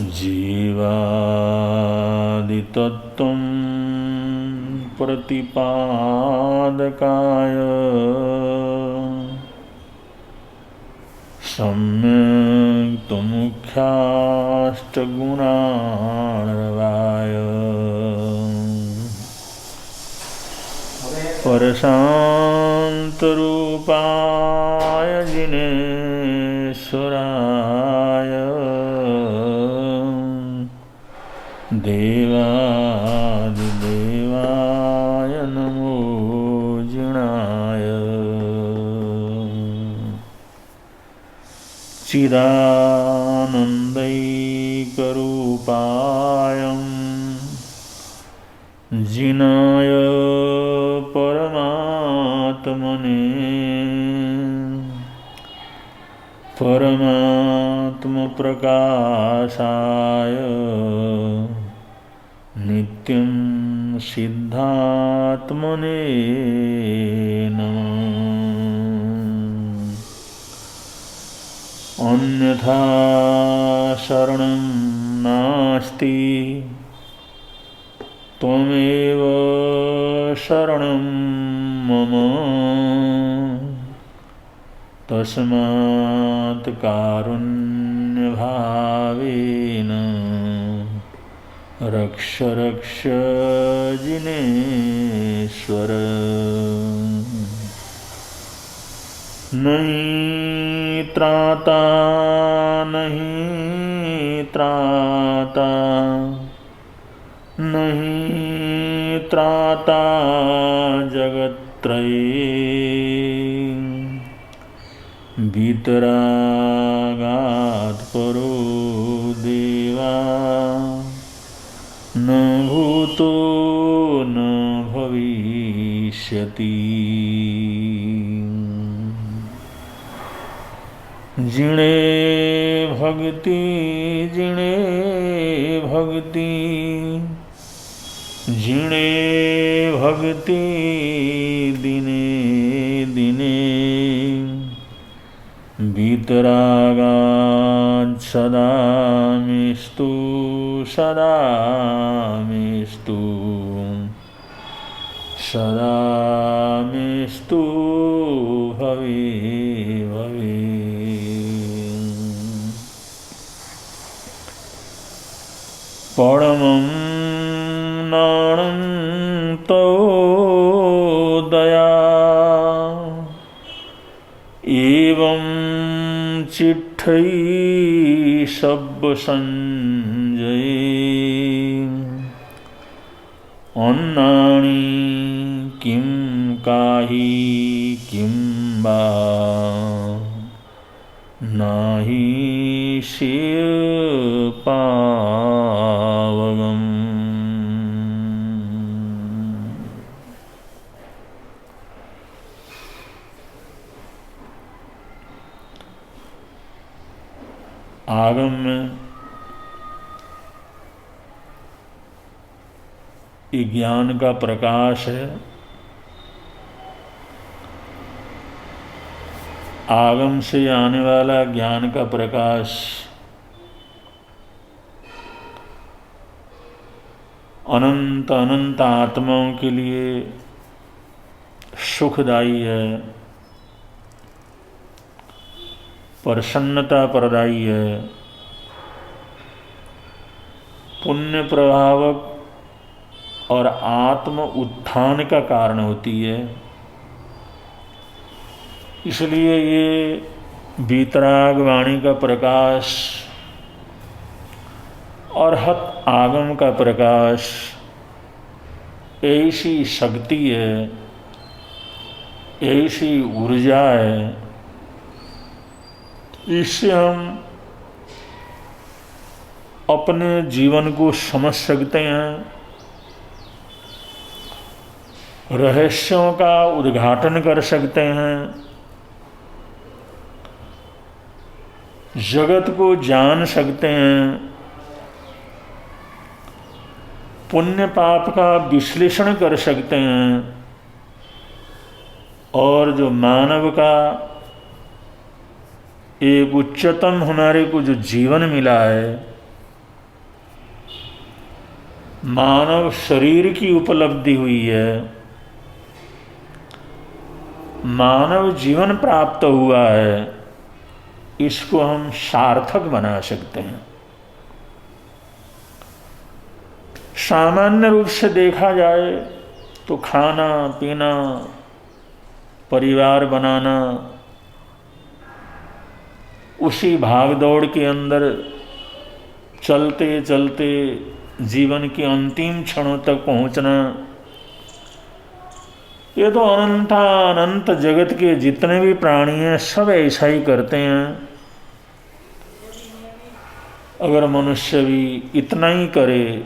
जीवादितत्त्वं प्रतिपादकाय सम्यक् मुख्याष्टगुणार्णवाय परशान्तरूपाय जिनेश्वराय देवादिदेवाय नमो जिनाय चिदानन्दैकरूपाय जिनाय परमात्मने परमात्मप्रकाशाय नित्यं सिद्धात्मने नमः। अन्यथा शरणं नास्ति त्वमेव शरणं मम तस्मात् कारुण्यभावेन रक्ष रक्ष जिनेश्वर। नहीं त्राता नहीं त्राता नहीं त्राता जगत्त्रये वीतरागात् परो देवा न भूतो न भविष्यति। जिणे भक्ति जिणे भक्ति जिणे भक्ति दिने दिने वीतरागात् सदा मेस्तु सदा मेस्तु सदा मेस्तु भवे भवे। परमं नानन्तो दया एवं चिट्ठै सब संजय अन्नानि किं काहि किं वा नाहि पावगम्। आगम में ये ज्ञान का प्रकाश है। आगम से आने वाला ज्ञान का प्रकाश अनंत अनंत आत्माओं के लिए सुखदायी है, प्रसन्नता प्रदायी है, पुण्य प्रभावक और आत्म उत्थान का कारण होती है। इसलिए ये वीतराग वाणी का प्रकाश और हत आगम का प्रकाश ऐसी शक्ति है, ऐसी ऊर्जा है, इससे हम अपने जीवन को समझ सकते हैं, रहस्यों का उद्घाटन कर सकते हैं, जगत को जान सकते हैं, पुण्य पाप का विश्लेषण कर सकते हैं और जो मानव का एक उच्चतम हमारे को जो जीवन मिला है मानव शरीर की उपलब्धि हुई है, मानव जीवन प्राप्त हुआ है, इसको हम सार्थक बना सकते हैं। सामान्य रूप से देखा जाए तो खाना पीना, परिवार बनाना, उसी भागदौड़ के अंदर चलते चलते जीवन के अंतिम क्षणों तक पहुंचना, ये तो अनंत जगत के जितने भी प्राणी हैं सब ऐसा ही करते हैं। अगर मनुष्य भी इतना ही करे,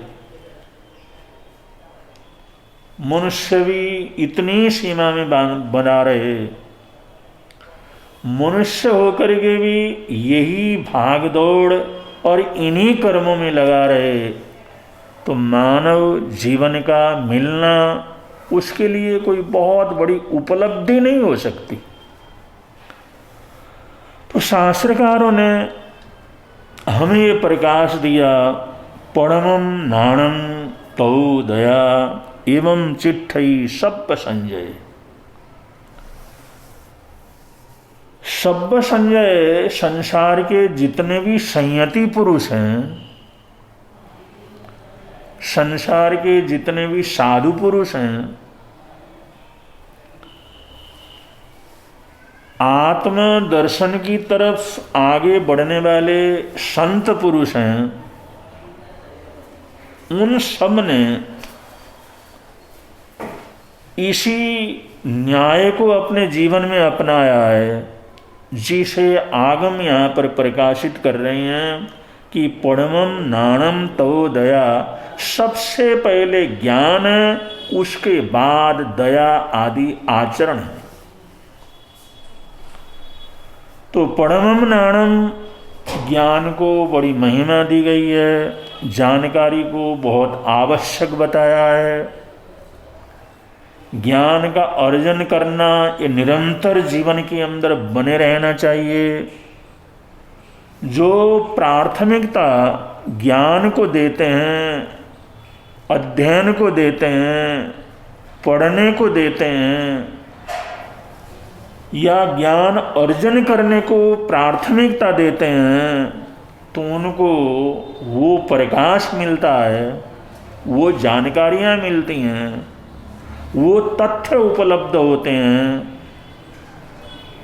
मनुष्य भी इतनी सीमा में बना रहे, मनुष्य होकर के भी यही भागदौड़ और इन्हीं कर्मों में लगा रहे, तो मानव जीवन का मिलना उसके लिए कोई बहुत बड़ी उपलब्धि नहीं हो सकती। तो शास्त्रकारों ने हमें ये प्रकाश दिया, परमं नाणं तौ दया एवं चिट्ठई सप्प संजय। सब्ब संजय, संसार के जितने भी संयति पुरुष हैं, संसार के जितने भी साधु पुरुष हैं, आत्म दर्शन की तरफ आगे बढ़ने वाले संत पुरुष हैं, उन सब ने इसी न्याय को अपने जीवन में अपनाया है, जिसे आगम यहाँ पर प्रकाशित कर रहे हैं कि परमं नाणं तौ दया, सबसे पहले ज्ञान है, उसके बाद दया आदि आचरण है। तो परमं नाणं, ज्ञान को बड़ी महिमा दी गई है, जानकारी को बहुत आवश्यक बताया है। ज्ञान का अर्जन करना ये निरंतर जीवन के अंदर बने रहना चाहिए। जो प्राथमिकता ज्ञान को देते हैं, अध्ययन को देते हैं, पढ़ने को देते हैं, या ज्ञान अर्जन करने को प्राथमिकता देते हैं, तो उनको वो प्रकाश मिलता है, वो जानकारियाँ मिलती हैं, वो तथ्य उपलब्ध होते हैं।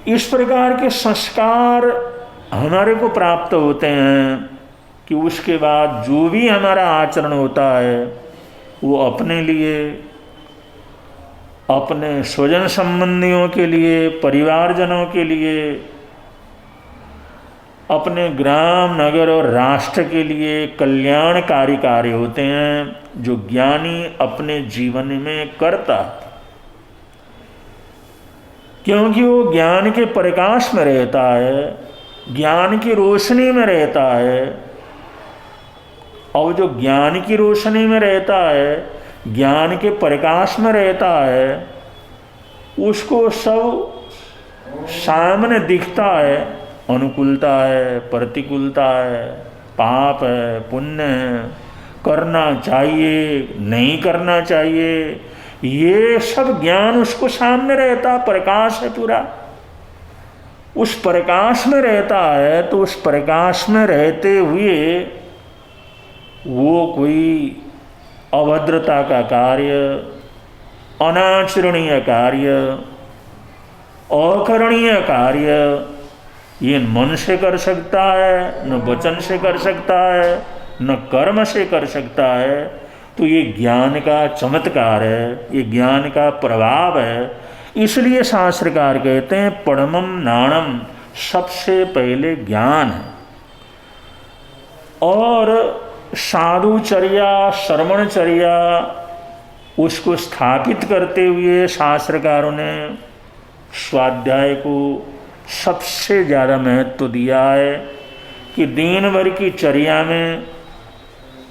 इस प्रकार के संस्कार हमारे को प्राप्त होते हैं कि उसके बाद जो भी हमारा आचरण होता है, वो अपने लिए, अपने स्वजन संबंधियों के लिए, परिवारजनों के लिए, अपने ग्राम नगर और राष्ट्र के लिए कल्याणकारी कार्य होते हैं, जो ज्ञानी अपने जीवन में करता है। क्योंकि वो ज्ञान के प्रकाश में रहता है, ज्ञान की रोशनी में रहता है, और जो ज्ञान की रोशनी में रहता है, ज्ञान के प्रकाश में रहता है, उसको सब सामने दिखता है, अनुकूलता है, प्रतिकूलता है, पाप है, पुण्य है, करना चाहिए, नहीं करना चाहिए, ये सब ज्ञान उसको सामने रहता, प्रकाश है पूरा। उस प्रकाश में रहता है, तो उस प्रकाश में रहते हुए वो कोई अभद्रता का कार्य, अनाचरणीय कार्य, अकरणीय कार्य ये मन से कर सकता है, न वचन से कर सकता है, न कर्म से कर सकता है। तो ये ज्ञान का चमत्कार है, ये ज्ञान का प्रभाव है। इसलिए शास्त्रकार कहते हैं परमं नाणं, सबसे पहले ज्ञान है। और साधुचर्या, श्रवणचर्या, उसको स्थापित करते हुए शास्त्रकारों ने स्वाध्याय को सबसे ज़्यादा महत्व दिया है कि दिन भर की चर्या में,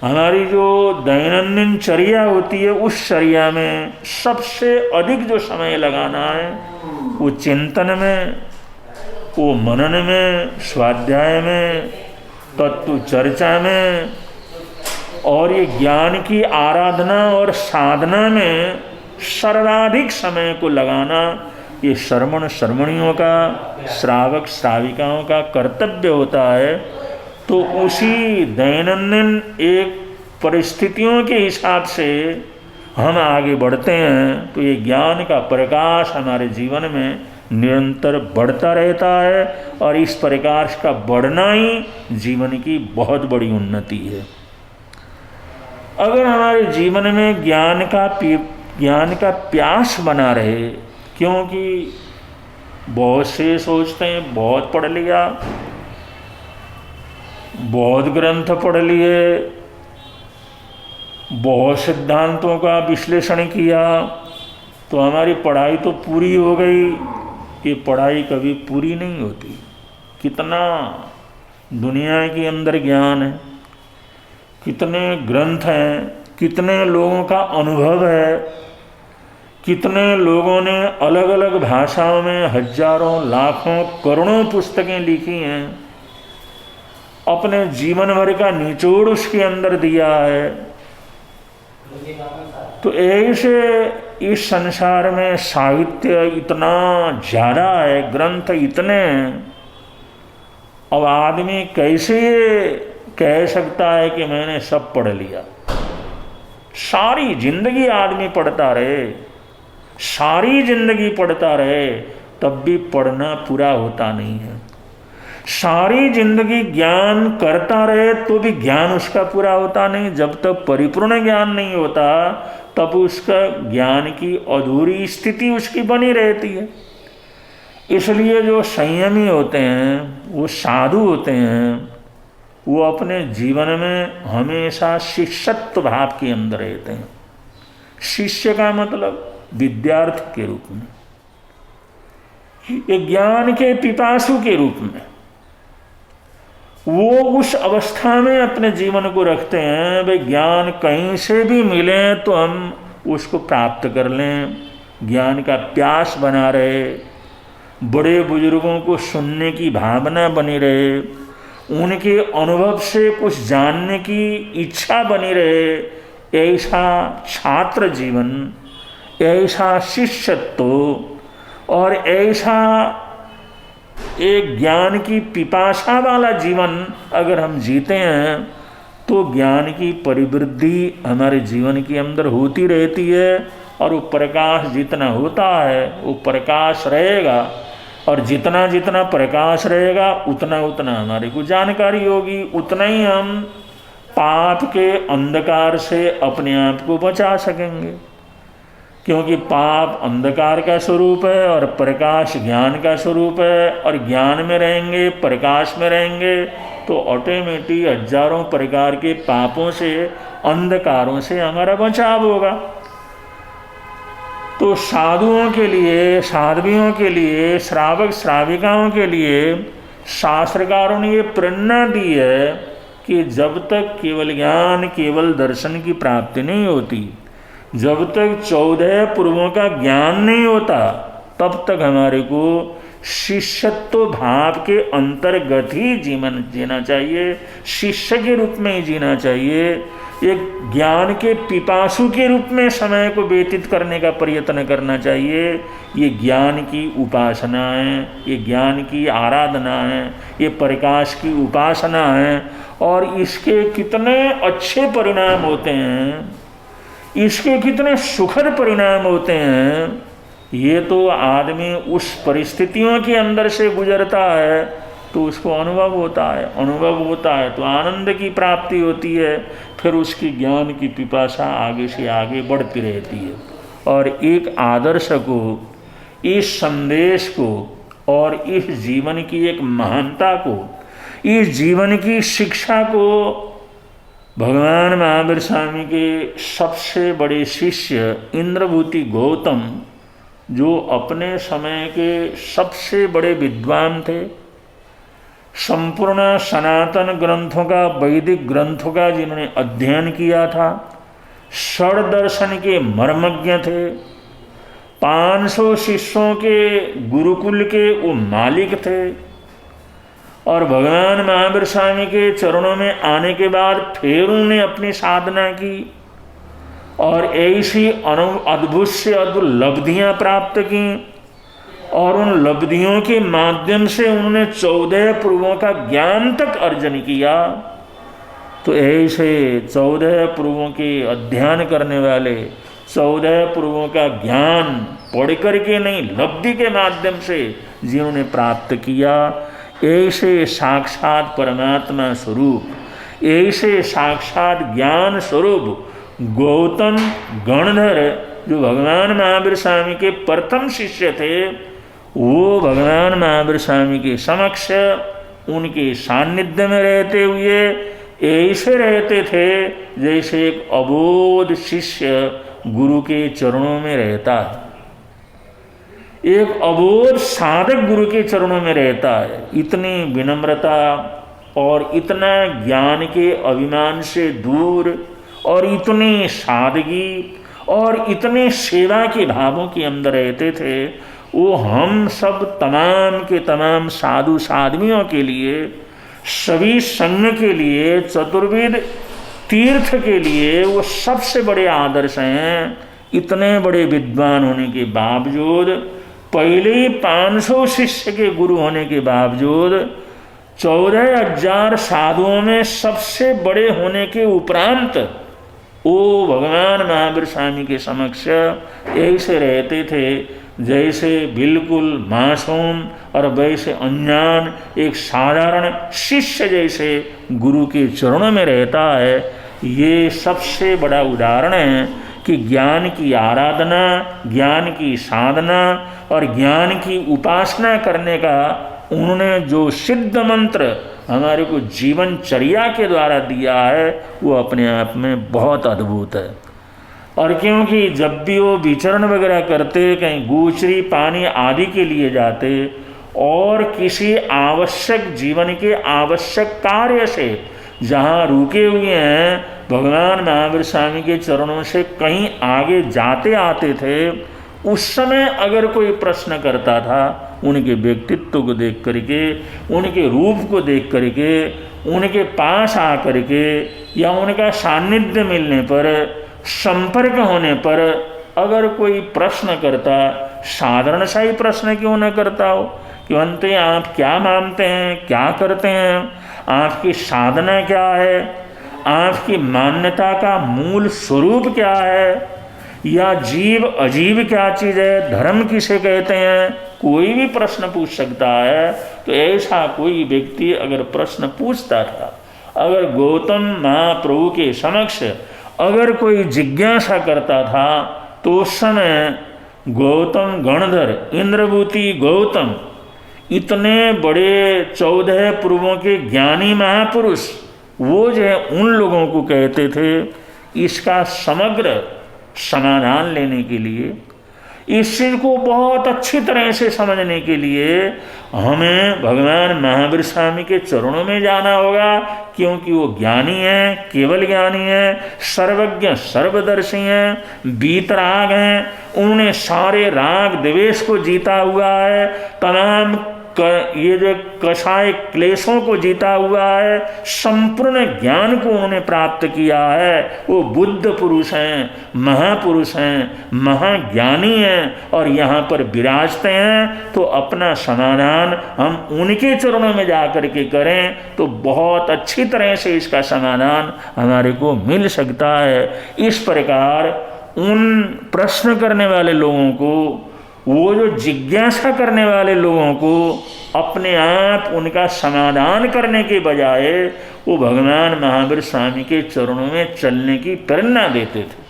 हमारी जो दैनंदिन चर्या होती है, उस चर्या में सबसे अधिक जो समय लगाना है वो चिंतन में, वो मनन में, स्वाध्याय में, तत्व चर्चा में, और ये ज्ञान की आराधना और साधना में सर्वाधिक समय को लगाना ये श्रवण श्रवणियों का, श्रावक श्राविकाओं का कर्तव्य होता है। तो उसी दैनंदिन एक परिस्थितियों के हिसाब से हम आगे बढ़ते हैं तो ये ज्ञान का प्रकाश हमारे जीवन में निरंतर बढ़ता रहता है और इस प्रकाश का बढ़ना ही जीवन की बहुत बड़ी उन्नति है। अगर हमारे जीवन में ज्ञान का प्यास बना रहे, क्योंकि बहुत से सोचते हैं बहुत पढ़ लिया, बहुत ग्रंथ पढ़ लिए, बहुत सिद्धांतों का विश्लेषण किया तो हमारी पढ़ाई तो पूरी हो गई। ये पढ़ाई कभी पूरी नहीं होती। कितना दुनिया के अंदर ज्ञान है, कितने ग्रंथ हैं, कितने लोगों का अनुभव है, कितने लोगों ने अलग अलग भाषाओं में हजारों लाखों करोड़ों पुस्तकें लिखी हैं, अपने जीवन भर का निचोड़ उसके अंदर दिया है। तो ऐसे इस संसार में साहित्य इतना ज़्यादा है, ग्रंथ इतने हैं, अब आदमी कैसे कह सकता है कि मैंने सब पढ़ लिया? सारी जिंदगी आदमी पढ़ता रहे, सारी जिंदगी पढ़ता रहे, तब भी पढ़ना पूरा होता नहीं है। सारी जिंदगी ज्ञान करता रहे तो भी ज्ञान उसका पूरा होता नहीं। जब तक परिपूर्ण ज्ञान नहीं होता तब उसका ज्ञान की अधूरी स्थिति उसकी बनी रहती है। इसलिए जो संयमी होते हैं, वो साधु होते हैं, वो अपने जीवन में हमेशा शिष्यत्व भाव के अंदर रहते हैं। शिष्य का मतलब विद्यार्थी के रूप में, एक ज्ञान के पिपासु के रूप में वो उस अवस्था में अपने जीवन को रखते हैं। भाई ज्ञान कहीं से भी मिले तो हम उसको प्राप्त कर लें, ज्ञान का प्यास बना रहे, बड़े बुजुर्गों को सुनने की भावना बनी रहे, उनके अनुभव से कुछ जानने की इच्छा बनी रहे। ऐसा छात्र जीवन, ऐसा शिष्यत्व और ऐसा एक ज्ञान की पिपासा वाला जीवन अगर हम जीते हैं तो ज्ञान की परिवृद्धि हमारे जीवन के अंदर होती रहती है। और वो प्रकाश जितना होता है वो प्रकाश रहेगा, और जितना जितना प्रकाश रहेगा उतना उतना हमारे को जानकारी होगी, उतना ही हम पाप के अंधकार से अपने आप को बचा सकेंगे। क्योंकि पाप अंधकार का स्वरूप है और प्रकाश ज्ञान का स्वरूप है, और ज्ञान में रहेंगे, प्रकाश में रहेंगे तो ऑटोमेटिक हजारों प्रकार के पापों से, अंधकारों से हमारा बचाव होगा। तो साधुओं के लिए, साध्वियों के लिए, श्रावक श्राविकाओं के लिए शास्त्रकारों ने ये प्रेरणा दी है कि जब तक केवल ज्ञान, केवल दर्शन की प्राप्ति नहीं होती, जब तक 14 पूर्वों का ज्ञान नहीं होता, तब तक हमारे को शिष्यत्व भाव के अंतर्गत ही जीवन जीना चाहिए, शिष्य के रूप में ही जीना चाहिए। एक ज्ञान के पिपासु के रूप में समय को व्यतीत करने का प्रयत्न करना चाहिए। ये ज्ञान की उपासना है, ये ज्ञान की आराधना है, ये प्रकाश की उपासना है, और इसके कितने अच्छे परिणाम होते हैं, इसके कितने सुखद परिणाम होते हैं, ये तो आदमी उस परिस्थितियों के अंदर से गुजरता है तो उसको अनुभव होता है। अनुभव होता है तो आनंद की प्राप्ति होती है, फिर उसकी ज्ञान की पिपासा आगे से आगे बढ़ती रहती है। और एक आदर्श को, इस संदेश को और इस जीवन की एक महानता को, इस जीवन की शिक्षा को भगवान महावीर स्वामी के सबसे बड़े शिष्य इंद्रभूति गौतम, जो अपने समय के सबसे बड़े विद्वान थे, संपूर्ण सनातन ग्रंथों का, वैदिक ग्रंथों का जिन्होंने अध्ययन किया था, षड दर्शन के मर्मज्ञ थे, 500 शिष्यों के गुरुकुल के वो मालिक थे, और भगवान महावीर स्वामी के चरणों में आने के बाद फिर उन्होंने अपनी साधना की और ऐसी अद्भुत से अद्भुत लब्धियाँ प्राप्त की और उन लब्धियों के माध्यम से उन्होंने 14 पूर्वों का ज्ञान तक अर्जन किया। तो ऐसे 14 पूर्वों के अध्ययन करने वाले, 14 पूर्वों का ज्ञान पढ़ करके नहीं, लब्धि के माध्यम से जिन्होंने प्राप्त किया, ऐसे साक्षात परमात्मा स्वरूप, ऐसे साक्षात ज्ञान स्वरूप गौतम गणधर जो भगवान महावीर स्वामी के प्रथम शिष्य थे, वो भगवान महावीर स्वामी के समक्ष उनके सानिध्य में रहते हुए ऐसे रहते थे जैसे एक अबोध शिष्य गुरु के चरणों में रहता है, एक अबोध साधक गुरु के चरणों में रहता है। इतनी विनम्रता और इतना ज्ञान के अभिमान से दूर और इतनी सादगी और इतने सेवा के भावों के अंदर रहते थे। वो हम सब तमाम के तमाम साधु साध्वियों के लिए, सभी संघ के लिए, चतुर्वेद तीर्थ के लिए वो सबसे बड़े आदर्श हैं। इतने बड़े विद्वान होने के बावजूद, पहले ही 500 शिष्य के गुरु होने के बावजूद, 14,000 साधुओं में सबसे बड़े होने के उपरांत वो भगवान महावीर स्वामी के समक्ष ऐसे रहते थे जैसे बिल्कुल मासूम और वैसे अनजान एक साधारण शिष्य जैसे गुरु के चरणों में रहता है। ये सबसे बड़ा उदाहरण है कि ज्ञान की आराधना, ज्ञान की साधना और ज्ञान की उपासना करने का उन्होंने जो सिद्ध मंत्र हमारे को जीवनचर्या के द्वारा दिया है, वो अपने आप में बहुत अद्भुत है। और क्योंकि जब भी वो विचरण वगैरह करते, कहीं गोचरी पानी आदि के लिए जाते और किसी आवश्यक जीवन के आवश्यक कार्य से जहाँ रुके हुए हैं, भगवान महावीर स्वामी के चरणों से कहीं आगे जाते आते थे, उस समय अगर कोई प्रश्न करता था, उनके व्यक्तित्व को देख करके, उनके रूप को देख करके, उनके पास आ करके या उनका सान्निध्य मिलने पर, संपर्क होने पर अगर कोई प्रश्न करता, साधारण सा ही प्रश्न क्यों न करता हो कि अंते आप क्या मानते हैं, क्या करते हैं, आपकी साधना क्या है, आपकी मान्यता का मूल स्वरूप क्या है, या जीव अजीव क्या चीज़ है, धर्म किसे कहते हैं, कोई भी प्रश्न पूछ सकता है। तो ऐसा कोई व्यक्ति अगर प्रश्न पूछता था, अगर गौतम महाप्रभु के समक्ष अगर कोई जिज्ञासा करता था, तो उस समय गौतम गणधर, इंद्रभूति गौतम, इतने बड़े 14 पूर्वों के ज्ञानी महापुरुष, वो जो है उन लोगों को कहते थे इसका समग्र समाधान लेने के लिए, इस चीज़ को बहुत अच्छी तरह से समझने के लिए हमें भगवान महावीर स्वामी के चरणों में जाना होगा, क्योंकि वो ज्ञानी हैं, केवल ज्ञानी हैं, सर्वज्ञ सर्वदर्शी हैं, वीतराग हैं। उन्होंने सारे राग द्वेष को जीता हुआ है, तमाम ये जो कषाय क्लेशों को जीता हुआ है, संपूर्ण ज्ञान को उन्होंने प्राप्त किया है। वो बुद्ध पुरुष हैं, महापुरुष हैं, महाज्ञानी हैं और यहाँ पर विराजते हैं। तो अपना समाधान हम उनके चरणों में जा कर के करें तो बहुत अच्छी तरह से इसका समाधान हमारे को मिल सकता है। इस प्रकार उन प्रश्न करने वाले लोगों को, वो जो जिज्ञासा करने वाले लोगों को अपने आप उनका समाधान करने के बजाय वो भगवान महावीर स्वामी के चरणों में चलने की प्रेरणा देते थे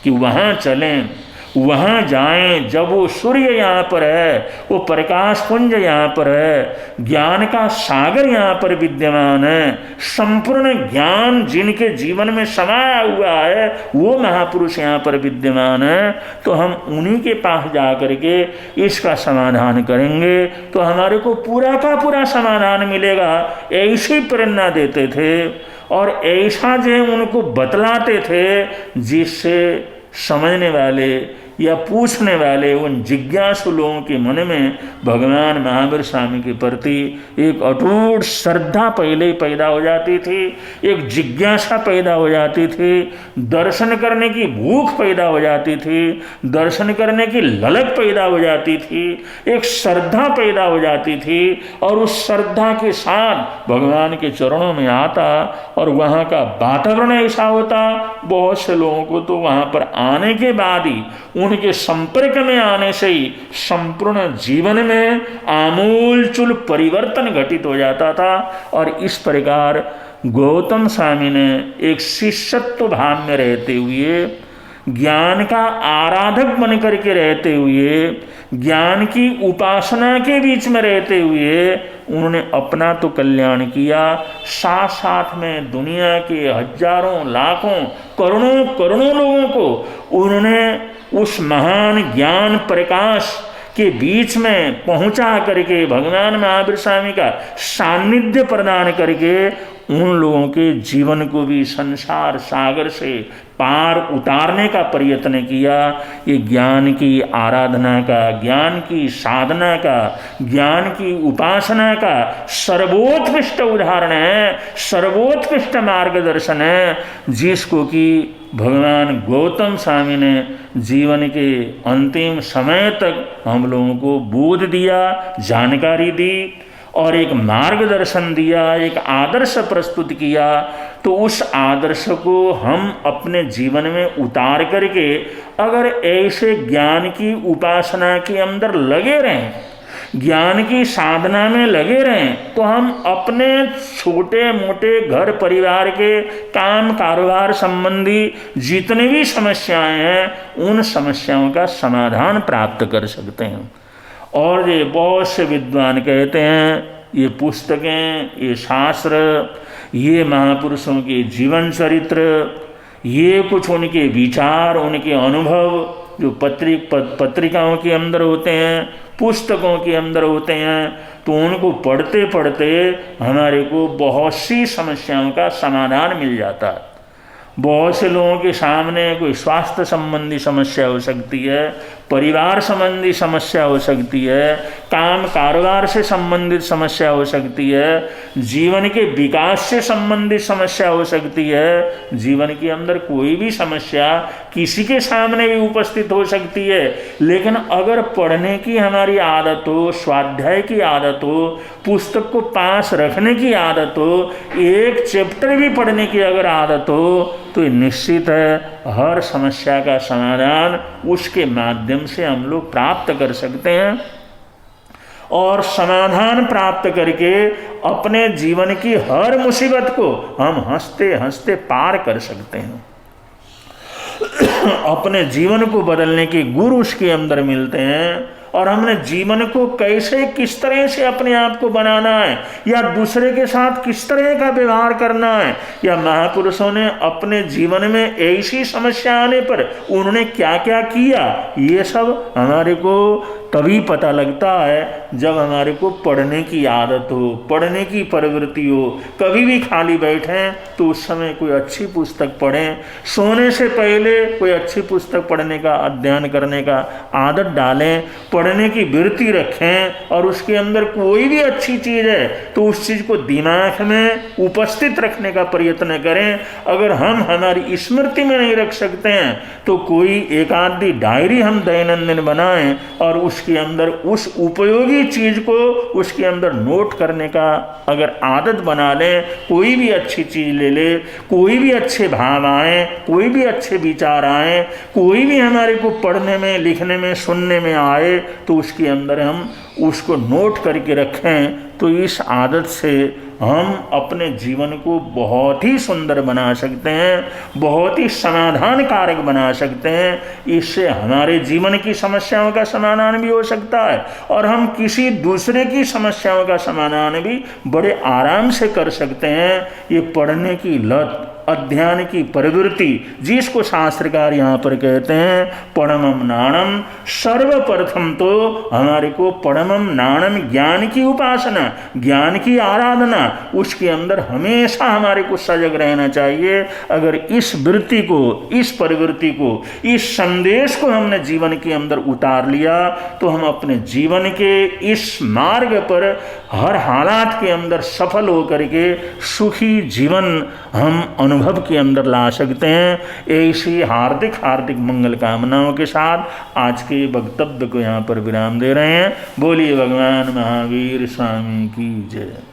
कि वहाँ चलें, वहाँ जाएं। जब वो सूर्य यहाँ पर है, वो प्रकाश पुंज यहाँ पर है, ज्ञान का सागर यहाँ पर विद्यमान है, संपूर्ण ज्ञान जिनके जीवन में समाया हुआ है वो महापुरुष यहाँ पर विद्यमान है। तो हम उन्हीं के पास जा करके इसका समाधान करेंगे तो हमारे को पूरा का पूरा समाधान मिलेगा। ऐसी प्रेरणा देते थे और ऐसा जो उनको बतलाते थे जिससे समझने वाले या पूछने वाले उन जिज्ञासु लोगों के मन में भगवान महावीर स्वामी के प्रति एक अटूट श्रद्धा पहले ही पैदा हो जाती थी, एक जिज्ञासा पैदा हो जाती थी, दर्शन करने की भूख पैदा हो जाती थी, दर्शन करने की ललक पैदा हो जाती थी, एक श्रद्धा पैदा हो जाती थी। और उस श्रद्धा के साथ भगवान के चरणों में आता और वहाँ का वातावरण ऐसा होता, बहुत से लोगों को तो वहाँ पर आने के बाद ही, उनके संपर्क में आने से ही संपूर्ण जीवन में आमूलचूल परिवर्तन घटित हो जाता था। और इस प्रकार गौतम स्वामी ने एक शिष्यत्व भाव में रहते हुए, ज्ञान का आराधक बन करके रहते हुए, ज्ञान की उपासना के बीच में रहते हुए उन्होंने अपना तो कल्याण किया, साथ साथ में दुनिया के हजारों लाखों करोड़ों लोगों को उन्होंने उस महान ज्ञान प्रकाश के बीच में पहुंचा करके, भगवान महावीर स्वामी का सानिध्य प्रदान करके उन लोगों के जीवन को भी संसार सागर से पार उतारने का प्रयत्न किया। ये ज्ञान की आराधना का, ज्ञान की साधना का, ज्ञान की उपासना का सर्वोत्कृष्ट उदाहरण है, सर्वोत्कृष्ट मार्गदर्शन है, जिसको कि भगवान गौतम स्वामी ने जीवन के अंतिम समय तक हम लोगों को बोध दिया, जानकारी दी और एक मार्गदर्शन दिया, एक आदर्श प्रस्तुत किया। तो उस आदर्श को हम अपने जीवन में उतार करके अगर ऐसे ज्ञान की उपासना के अंदर लगे रहें, ज्ञान की साधना में लगे रहें, तो हम अपने छोटे मोटे घर परिवार के काम कारोबार संबंधी जितनी भी समस्याएं हैं उन समस्याओं का समाधान प्राप्त कर सकते हैं। और ये बहुत से विद्वान कहते हैं ये पुस्तकें, ये शास्त्र, ये महापुरुषों के जीवन चरित्र, ये कुछ उनके विचार, उनके अनुभव जो पत्रिकाओं के अंदर होते हैं, पुस्तकों के अंदर होते हैं, तो उनको पढ़ते पढ़ते हमारे को बहुत सी समस्याओं का समाधान मिल जाता है। बहुत से लोगों के सामने कोई स्वास्थ्य संबंधी समस्या हो सकती है, परिवार संबंधी समस्या हो सकती है, काम कारोबार से संबंधित समस्या हो सकती है, जीवन के विकास से संबंधित समस्या हो सकती है, जीवन के अंदर कोई भी समस्या किसी के सामने भी उपस्थित हो सकती है। लेकिन अगर पढ़ने की हमारी आदत हो, स्वाध्याय की आदत हो, पुस्तक को पास रखने की आदत हो, एक चैप्टर भी पढ़ने की अगर आदत हो, तो निश्चित है हर समस्या का समाधान उसके माध्यम से हम लोग प्राप्त कर सकते हैं। और समाधान प्राप्त करके अपने जीवन की हर मुसीबत को हम हंसते हंसते पार कर सकते हैं। अपने जीवन को बदलने के गुर उसके अंदर मिलते हैं। और हमने जीवन को कैसे, किस तरह से अपने आप को बनाना है, या दूसरे के साथ किस तरह का व्यवहार करना है, या महापुरुषों ने अपने जीवन में ऐसी समस्या आने पर उन्होंने क्या क्या किया, ये सब हमारे को तभी पता लगता है जब हमारे को पढ़ने की आदत हो, पढ़ने की प्रवृत्ति हो। कभी भी खाली बैठें तो उस समय कोई अच्छी पुस्तक पढ़ें, सोने से पहले कोई अच्छी पुस्तक पढ़ने का, अध्ययन करने का आदत डालें, पढ़ने की वृत्ति रखें। और उसके अंदर कोई भी अच्छी चीज़ है तो उस चीज़ को दिमाग में उपस्थित रखने का प्रयत्न करें। अगर हम हमारी स्मृति में नहीं रख सकते हैं तो कोई एक आधी डायरी हम दैनंदिन बनाएं और उसके अंदर उस उपयोगी चीज को उसके अंदर नोट करने का अगर आदत बना लें, कोई भी अच्छी चीज ले ले, कोई भी अच्छे भाव आए, कोई भी अच्छे विचार आए, कोई भी हमारे को पढ़ने में, लिखने में, सुनने में आए, तो उसके अंदर हम उसको नोट करके रखें। तो इस आदत से हम अपने जीवन को बहुत ही सुंदर बना सकते हैं, बहुत ही समाधान कारक बना सकते हैं। इससे हमारे जीवन की समस्याओं का समाधान भी हो सकता है और हम किसी दूसरे की समस्याओं का समाधान भी बड़े आराम से कर सकते हैं। ये पढ़ने की लत, अध्ययन की प्रवृत्ति, जिसको शास्त्रकार यहाँ पर कहते हैं परमम नाणम, सर्वप्रथम तो हमारे को परमम नाणम ज्ञान की उपासना, ज्ञान की आराधना, उसके अंदर हमेशा हमारे को सजग रहना चाहिए। अगर इस वृत्ति को, इस प्रवृत्ति को, इस संदेश को हमने जीवन के अंदर उतार लिया तो हम अपने जीवन के इस मार्ग पर हर हालात के अंदर सफल होकर के सुखी जीवन हम अनुभव के अंदर ला सकते हैं। ऐसी हार्दिक हार्दिक मंगल कामनाओं के साथ आज के वक्तव्य को यहाँ पर विराम दे रहे हैं। बोलिए भगवान महावीर स्वामी की जय।